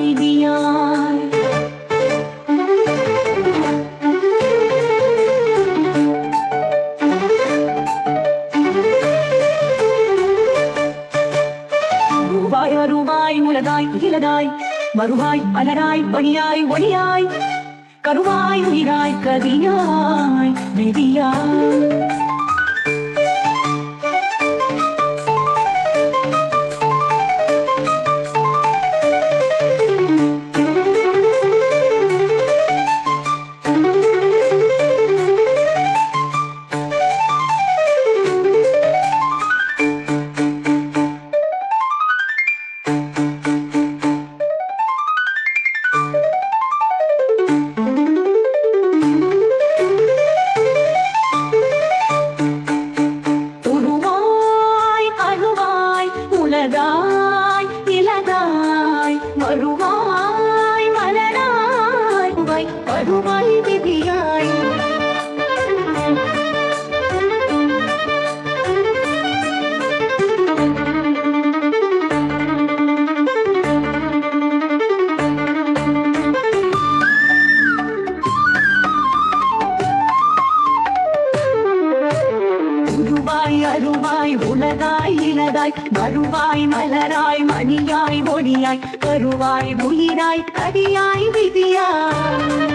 விதியாய் ரூபாய் அருவாய் உலகாய் இலதாய் மறுவாய் அலராய் பணியாய் ஒளியாய் கருவாய் உயிராய் கதியாய் விதியாய் உலகாய் இலதாய் மறுவாய் மலராய் பருவாய் விதியாய் அருவாய் உலகாய் இலதாய் மறுவாய் மலராய் மணியாய் ஒளியாய் கருவாய் உயிராய் கதியாய் விதியாய்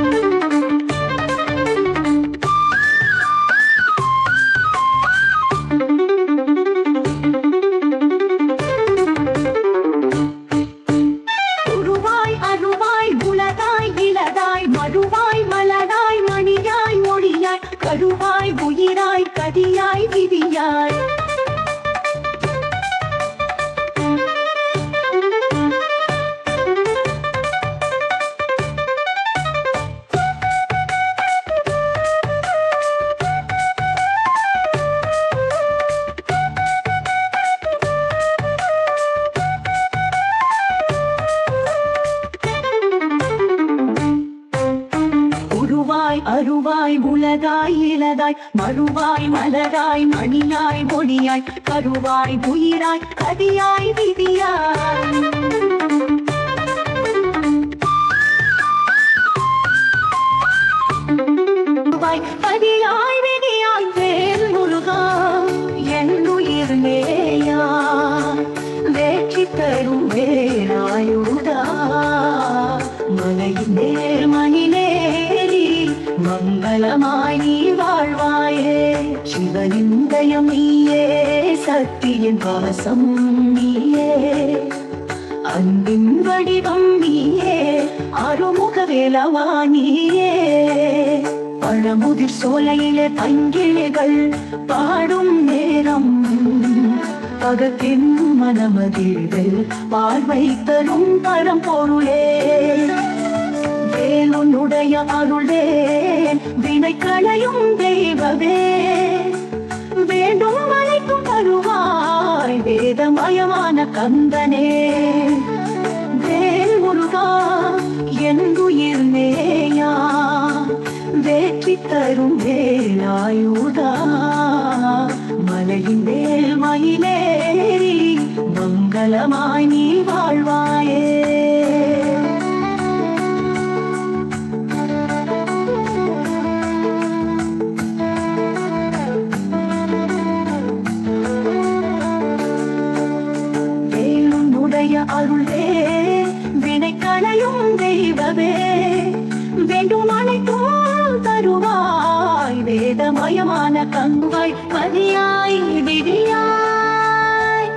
உருவாய் அருவாய் உலகாய் இலதாய் மறுவாய் மலராய் மணியாய் ஒளியாய் கருவாய் உயிராய் கதியாய் விதியாய் அருவாய் உலகாய் இலதாய் மறுவாய் மலராய் மணியாய் ஒளியாய் கருவாய் உயிராய் கதியாய் விதியாய் கதியாய் விதியாய் வேல் முருகா என் உயிர் மேயா வேற்றி தரும் வேலாயுதா மலையின் நேர் மணிலே மங்களமாய் நீ வாழ்வாயே சிவனின் தயம் நீயே சக்தியின் பாசம் நீயே அன்பின் வடிவம் நீயே அருமுக வேலவா நீயே பழமுதிர் சோலையிலே பங்கிளைகள் பாடும் நேரம் பகத்தின் மனமதில் பார்வை தரும் பரம்பொருளே உன்னுடைய அருளே வினைக்களையும் தெய்வவே வேண்டும் அனைத்தும் தருவாய் வேதமயமான கந்தனே வேல் முருகா என் உயிர் மேயா வேற்றி தரும் வேலாயுதா மலையின் மேல் மயிலேறி மங்களமாய் நீ வாழ்வாயே அருளே வினைக்களையும் தெய்வவே வேண்டும் அனைத்தும் தருவாய் வேதமயமான கங்குவாய் பதியாய் விதியாய்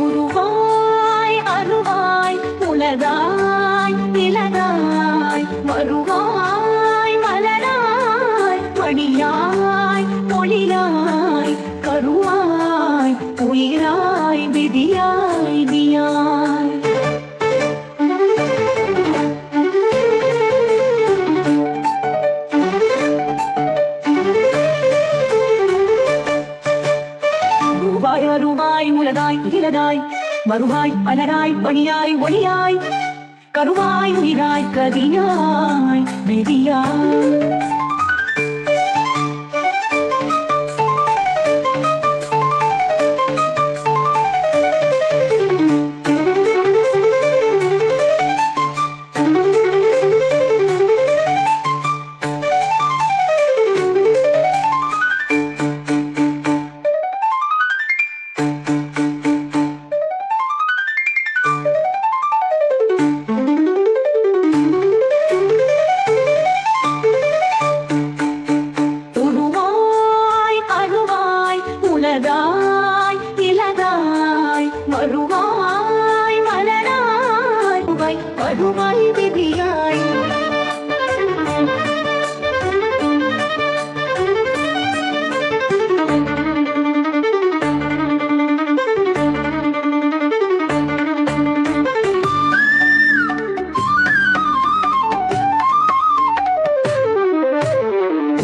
உருவாய் அருவாய் உலகாய் இலதாய் வருவாய் மலராய் மணியாய் ஒளியாய் கருவாய் உயிராய் விதியாய் விதியாய் ரூபாய் அருவாய் உலகாய் இலதாய் மறுவாய் மலராய் பணியாய் ஒளியாய் கருவாய் உயிராய் கதியாய் விதியாய்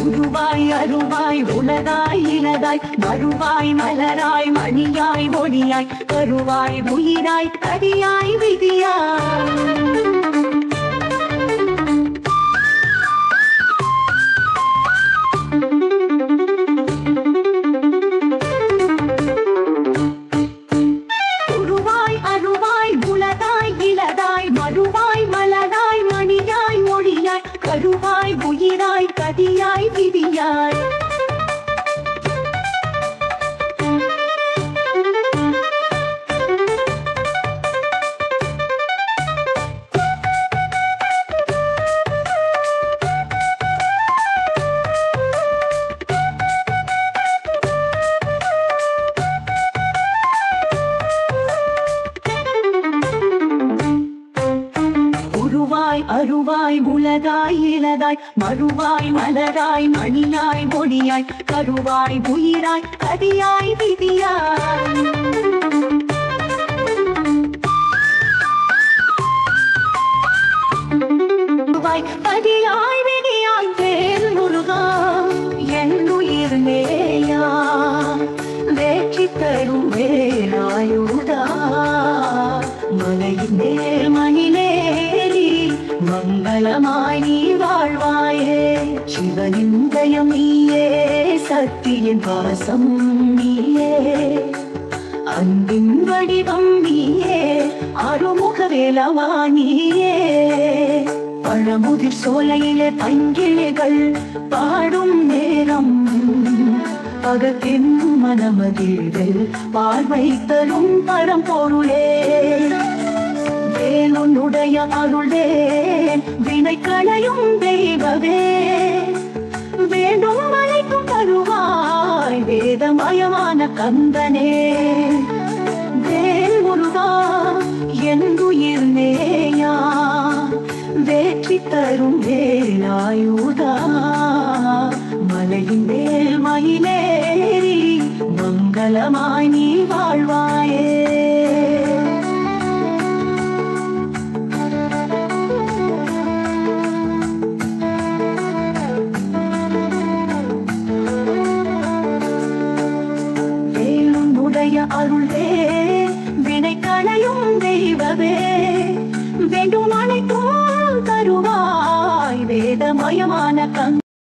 உருவாய் அருவாய் உலகாய் இலதாய் மறுவாய் மலராய் மணியாய் ஒளியாய் கருவாய் உயிராய் கதியாய் விதியாய் கருவாய் உயிராய் கதியாய் விதியாய் அருவாய் உலகாய் இலதாய் மறுவாய் மலராய் மணியாய் ஒளியாய் கருவாய் உயிராய் கதியாய் விதியாய் கதியாய் விதியாய் வேல் முருகா என் உயிர் நேயா வேற்றி தரும் வேலாயுதா மலையின் மேல் மணிலேறி மங்களமாய் நீ வாழ்வாயே சிவனின் தயம் நீயே சக்தியின் பாசம் நீயே அன்பின் வடிவம் நீயே அருமுக வேலவா நீயே பழமுதிர் சோலையிலே பங்கிளைகள் பாடும் நேரம் பகத்தின் மனமதில் பார்வை தரும் பரம்பொருளே உன்னுடைய அருளே வினை களையும் தெய்வவே வேண்டும் அழைக்கும் தருவாய் வேதமயமான கந்தனே வேல் முருகா என் உயிர் நேயா வேற்றி தரும் வேலாயுதா மலையின் மேல் மயிலேறி மங்களமாய் நீ வாழ்வாயே அருள்வே வினை களையும் தெய்வவே வேண்டும் அனைத்தும் தருவாய் வேதமயமான